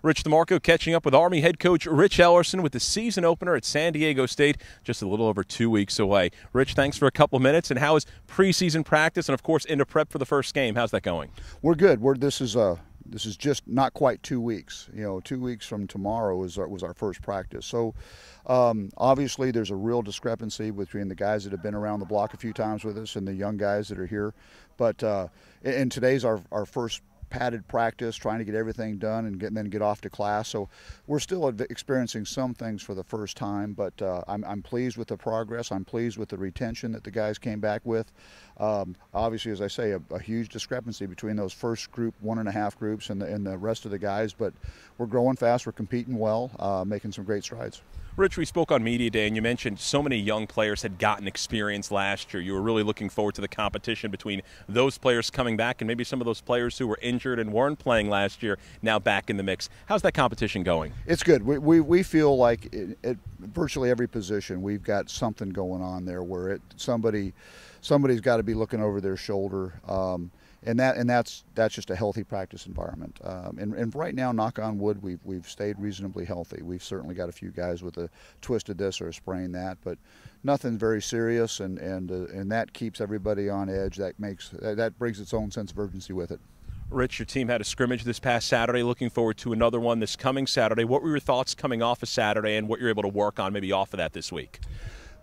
Rich DeMarco catching up with Army head coach Rich Ellerson with the season opener at San Diego State just a little over 2 weeks away. Rich, thanks for a couple of minutes. And how is preseason practice and, of course, into prep for the first game? How's that going? We're good. This is just not quite 2 weeks. 2 weeks from tomorrow was our first practice. So obviously there's a real discrepancy between the guys that have been around the block a few times with us and the young guys that are here. But and today's our first padded practice, trying to get everything done and then get off to class. So we're still experiencing some things for the first time, but I'm pleased with the progress. I'm pleased with the retention that the guys came back with. Obviously, as I say, a huge discrepancy between those first group, 1.5 groups, and the rest of the guys, but we're growing fast, we're competing well, making some great strides. Rich, we spoke on Media Day, and you mentioned so many young players had gotten experience last year. You were really looking forward to the competition between those players coming back and maybe some of those players who were injured and weren't playing last year now back in the mix. How's that competition going? It's good. We feel like at virtually every position we've got something going on there where somebody's got to be looking over their shoulder. And that's just a healthy practice environment. And right now, knock on wood, we've stayed reasonably healthy. We've certainly got a few guys with a twisted this or a sprained that, but nothing very serious. And that keeps everybody on edge. That brings its own sense of urgency with it. Rich, your team had a scrimmage this past Saturday. Looking forward to another one this coming Saturday. What were your thoughts coming off of Saturday, and what you're able to work on maybe off of that this week?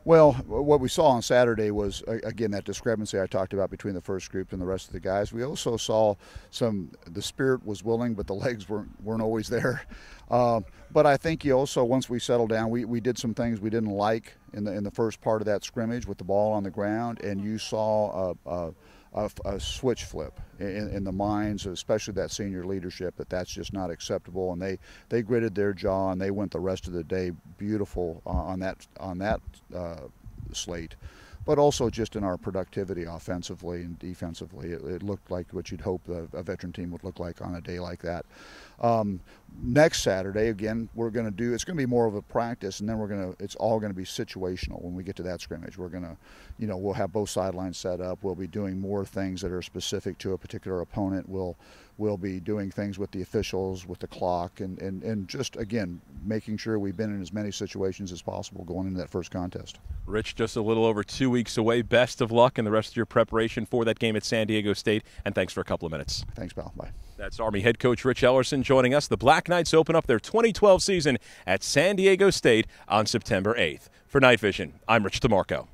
Well, what we saw on Saturday was, again, that discrepancy I talked about between the first group and the rest of the guys. We also saw the spirit was willing, but the legs weren't always there. But I think you also, once we settled down, we did some things we didn't like in the first part of that scrimmage with the ball on the ground, and you saw a switch flip in the minds, especially that senior leadership, that's just not acceptable, and they gritted their jaw and they went the rest of the day beautiful on that slate. But also just in our productivity offensively and defensively, it looked like what you'd hope a veteran team would look like on a day like that. Next Saturday, again, it's going to be more of a practice, and then it's all going to be situational when we get to that scrimmage. We'll have both sidelines set up. We'll be doing more things that are specific to a particular opponent. We'll be doing things with the officials, with the clock, and just, again, making sure we've been in as many situations as possible going into that first contest. Rich, just a little over 2 weeks away. Best of luck in the rest of your preparation for that game at San Diego State, and thanks for a couple of minutes. Thanks, pal. Bye. That's Army head coach Rich Ellerson joining us. The Black Knights open up their 2012 season at San Diego State on September 8th. For Night Vision, I'm Rich DeMarco.